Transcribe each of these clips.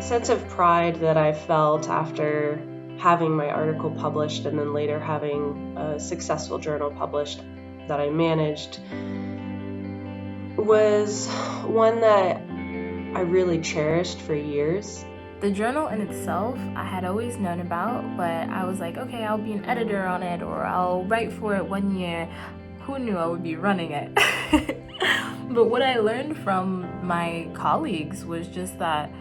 sense of pride that I felt after having my article published and then later having a successful journal published that I managed was one that I really cherished for years. The journal in itself, I had always known about, but I was like, okay, I'll be an editor on it, or I'll write for it one year. Who knew I would be running it? But what I learned from my colleagues was just that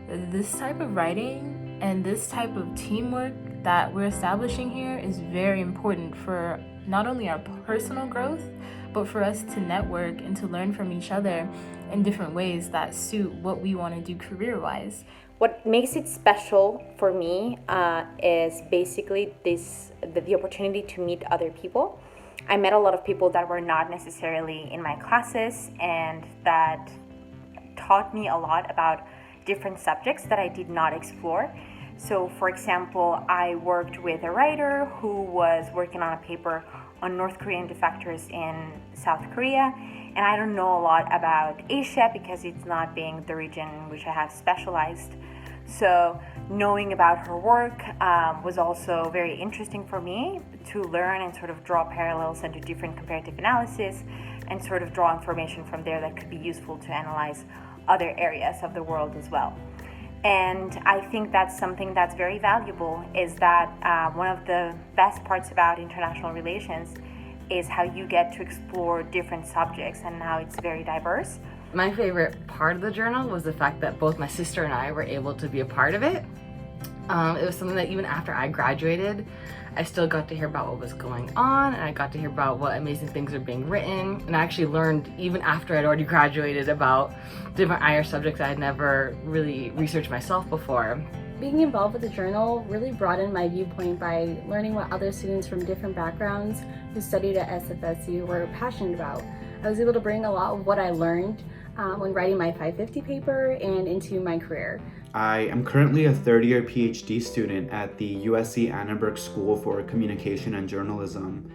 this type of writing and this type of teamwork that we're establishing here is very important for not only our personal growth, but for us to network and to learn from each other in different ways that suit what we want to do career-wise. What makes it special for me is basically the opportunity to meet other people. I met a lot of people that were not necessarily in my classes and that taught me a lot about different subjects that I did not explore. So, for example, I worked with a writer who was working on a paper on North Korean defectors in South Korea, and I don't know a lot about Asia because it's not being the region in which I have specialized. So knowing about her work was also very interesting for me to learn and sort of draw parallels and do different comparative analysis and sort of draw information from there that could be useful to analyze other areas of the world as well. And I think that's something that's very valuable, is that one of the best parts about international relations is how you get to explore different subjects and how it's very diverse. My favorite part of the journal was the fact that both my sister and I were able to be a part of it. It was something that even after I graduated, I still got to hear about what was going on, and I got to hear about what amazing things are being written. And I actually learned, even after I'd already graduated, about different IR subjects I had never really researched myself before. Being involved with the journal really broadened my viewpoint by learning what other students from different backgrounds who studied at SFSU were passionate about. I was able to bring a lot of what I learned when writing my 550 paper and into my career. I am currently a third-year PhD student at the USC Annenberg School for Communication and Journalism.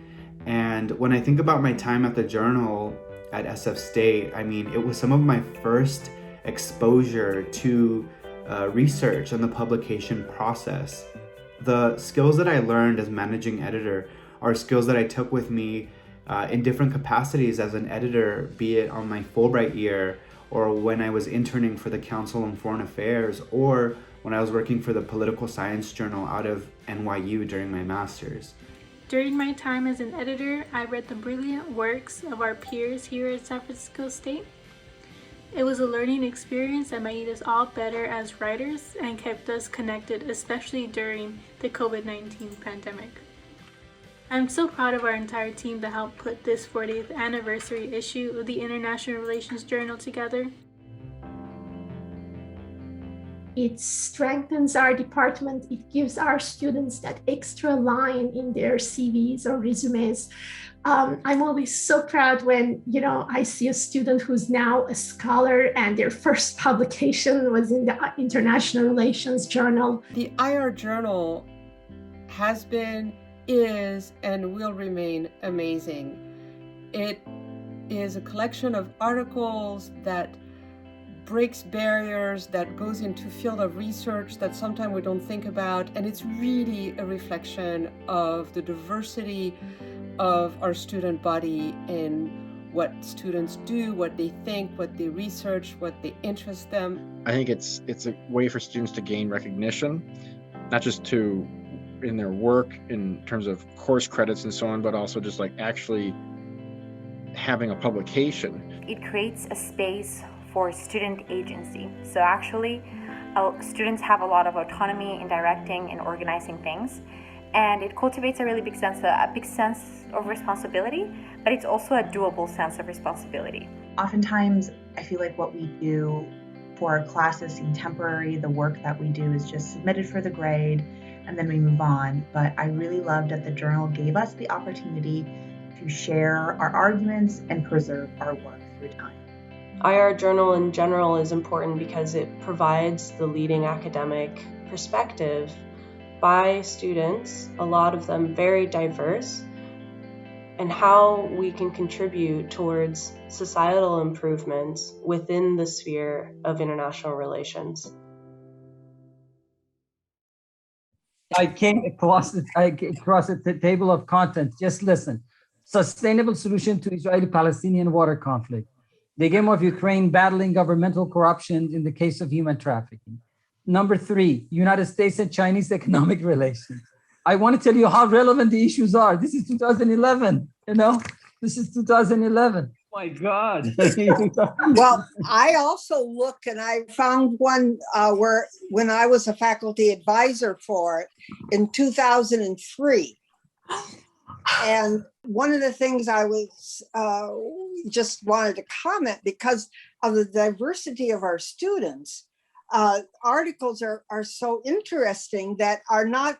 And when I think about my time at the journal at SF State, I mean, it was some of my first exposure to research and the publication process. The skills that I learned as managing editor are skills that I took with me in different capacities as an editor, be it on my Fulbright year, or when I was interning for the Council on Foreign Affairs, or when I was working for the Political Science Journal out of NYU during my master's. During my time as an editor, I read the brilliant works of our peers here at San Francisco State. It was a learning experience that made us all better as writers and kept us connected, especially during the COVID-19 pandemic. I'm so proud of our entire team that helped put this 40th anniversary issue of the International Relations Journal together. It strengthens our department. It gives our students that extra line in their CVs or resumes. I'm always so proud when, I see a student who's now a scholar and their first publication was in the International Relations Journal. The IR Journal has been, is, and will remain amazing. It is a collection of articles that breaks barriers, that goes into field of research that sometimes we don't think about, and it's really a reflection of the diversity of our student body in what students do, what they think, what they research, what they interest them. I think it's a way for students to gain recognition, not just in their work in terms of course credits and so on, but also just like actually having a publication. It creates a space for student agency. So actually, students have a lot of autonomy in directing and organizing things, and it cultivates a really big sense of responsibility, but it's also a doable sense of responsibility. Oftentimes, I feel like what we do for our classes seem temporary. The work that we do is just submitted for the grade, and then we move on. But I really loved that the journal gave us the opportunity to share our arguments and preserve our work through time. IR Journal in general is important because it provides the leading academic perspective by students, a lot of them very diverse, and how we can contribute towards societal improvements within the sphere of international relations. I came across the table of contents. Just listen. Sustainable solution to Israeli-Palestinian water conflict. The game of Ukraine battling governmental corruption in the case of human trafficking. Number 3, United States and Chinese economic relations. I want to tell you how relevant the issues are. This is 2011, this is 2011. Oh my God. Well, I also looked and I found one where when I was a faculty advisor for it in 2003. And one of the things I was just wanted to comment, because of the diversity of our students, articles are so interesting that are not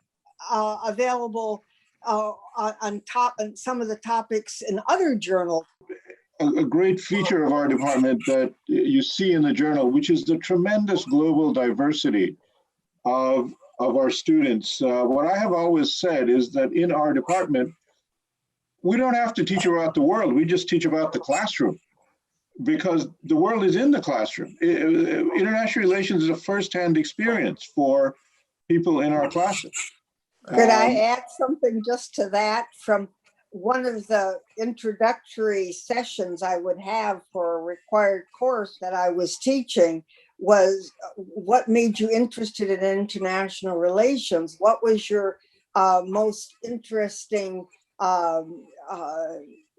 available on some of the topics in other journals. A great feature of our department that you see in the journal, which is the tremendous global diversity of our students. What I have always said is that in our department, we don't have to teach about the world. We just teach about the classroom, because the world is in the classroom. International relations is a firsthand experience for people in our classes. Could I add something just to that? From one of the introductory sessions I would have for a required course that I was teaching was, what made you interested in international relations? What was your most interesting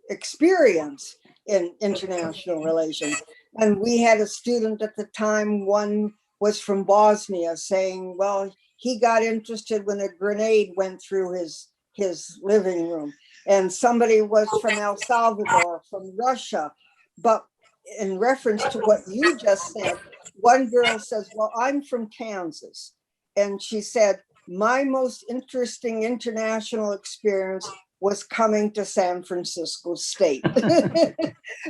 experience in international relations? And we had a student at the time, one was from Bosnia, saying, well, he got interested when a grenade went through his living room. And somebody was from El Salvador, from Russia. But in reference to what you just said, one girl says, well, I'm from Kansas. And she said, my most interesting international experience was coming to San Francisco State. In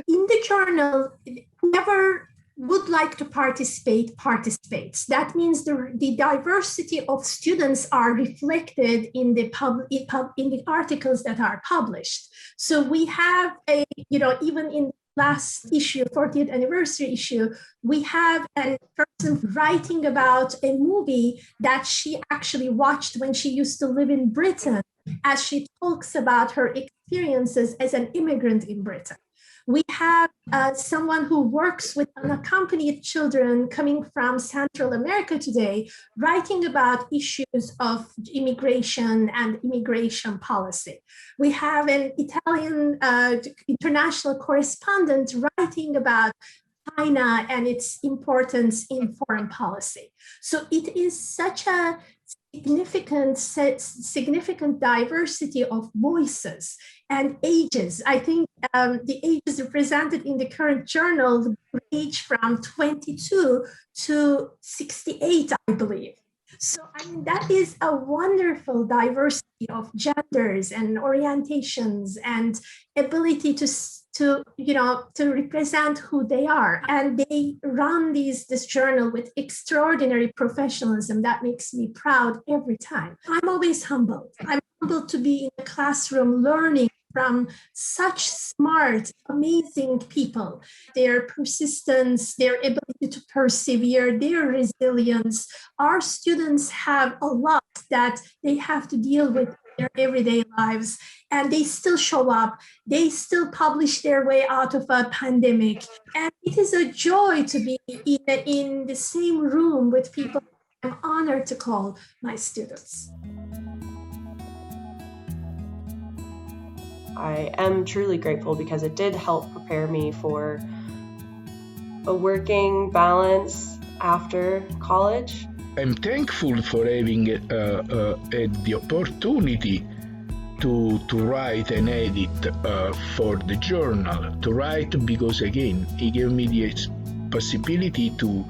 the journal, whoever would like to participate, participates. That means the diversity of students are reflected in the in the articles that are published. So we have even in last issue, 40th anniversary issue, we have a person writing about a movie that she actually watched when she used to live in Britain, as she talks about her experiences as an immigrant in Britain. We have someone who works with unaccompanied children coming from Central America today, writing about issues of immigration and immigration policy. We have an Italian international correspondent writing about China and its importance in foreign policy. So it is such a significant diversity of voices and ages. I think the ages represented in the current journal range from 22 to 68, I believe. So I mean, that is a wonderful diversity of genders and orientations and ability to represent who they are. And they run this journal with extraordinary professionalism that makes me proud every time. I'm always humbled. I'm humbled to be in the classroom learning from such smart, amazing people. Their persistence, their ability to persevere, their resilience. Our students have a lot that they have to deal with in their everyday lives, and they still show up. They still publish their way out of a pandemic. And it is a joy to be in the same room with people I'm honored to call my students. I am truly grateful because it did help prepare me for a working balance after college. I'm thankful for having the opportunity to write and edit for the journal. To write because, again, it gave me the possibility to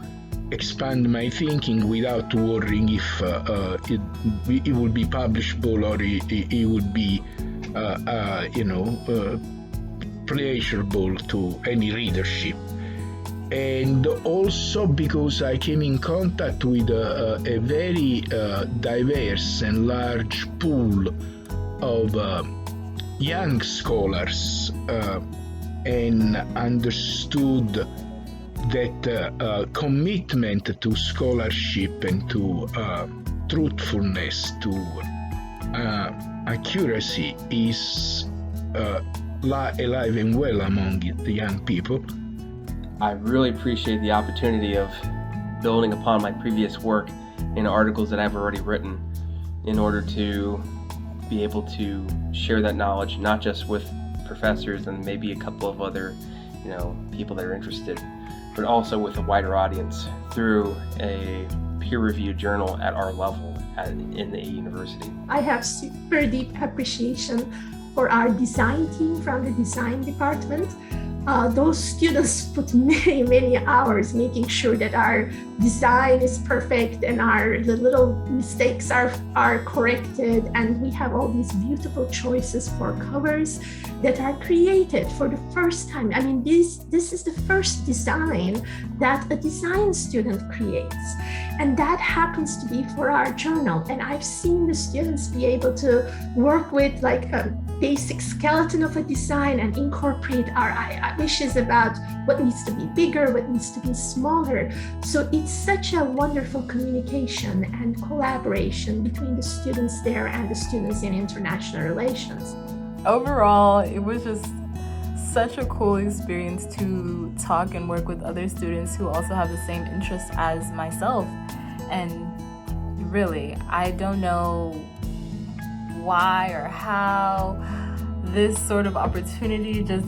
expand my thinking without worrying if it would be publishable or it would be pleasurable to any readership. And also because I came in contact with a very diverse and large pool of young scholars and understood that commitment to scholarship and to truthfulness, to accuracy is alive and well among the young people. I really appreciate the opportunity of building upon my previous work in articles that I've already written in order to be able to share that knowledge, not just with professors and maybe a couple of other, people that are interested, but also with a wider audience through a peer-reviewed journal at our level in the university. I have super deep appreciation for our design team from the design department. Those students put many, many hours making sure that our design is perfect and the little mistakes are corrected, and we have all these beautiful choices for covers that are created for the first time. I mean, this is the first design that a design student creates, and that happens to be for our journal. And I've seen the students be able to work with like a basic skeleton of a design and incorporate our wishes about what needs to be bigger, what needs to be smaller. So it's such a wonderful communication and collaboration between the students there and the students in international relations. Overall, it was just such a cool experience to talk and work with other students who also have the same interests as myself. And really, I don't know why or how this sort of opportunity just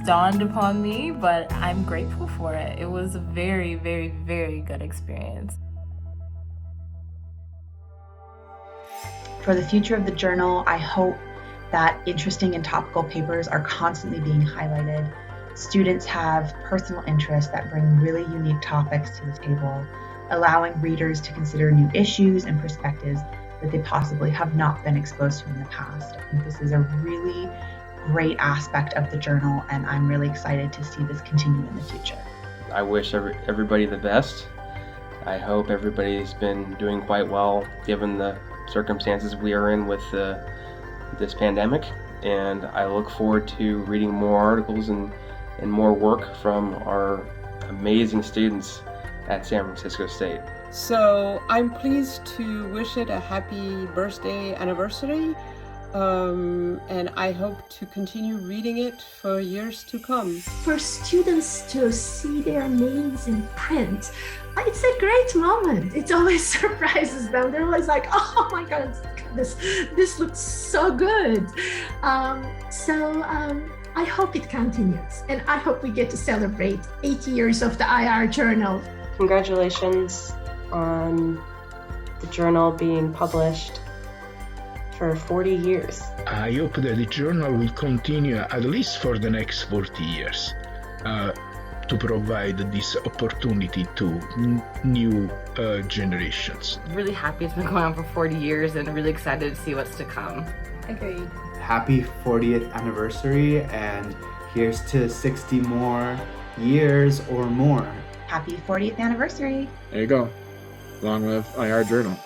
dawned upon me, but I'm grateful for it. It was a very, very, very good experience. For the future of the journal, I hope that interesting and topical papers are constantly being highlighted. Students have personal interests that bring really unique topics to the table, allowing readers to consider new issues and perspectives that they possibly have not been exposed to in the past. I think this is a really great aspect of the journal, and I'm really excited to see this continue in the future. I wish everybody the best. I hope everybody's been doing quite well given the circumstances we are in with this pandemic, and I look forward to reading more articles and more work from our amazing students at San Francisco State. So I'm pleased to wish it a happy birthday anniversary, and I hope to continue reading it for years to come. For students to see their names in print, it's a great moment. It always surprises them. They're always like, oh my God, this looks so good. I hope it continues, and I hope we get to celebrate 80 years of the IR Journal. Congratulations on the journal being published for 40 years. I hope that the journal will continue at least for the next 40 years to provide this opportunity to new generations. Really happy it's been going on for 40 years and really excited to see what's to come. Agreed. Happy 40th anniversary, and here's to 60 more years or more. Happy 40th anniversary. There you go. Long live IR Journal.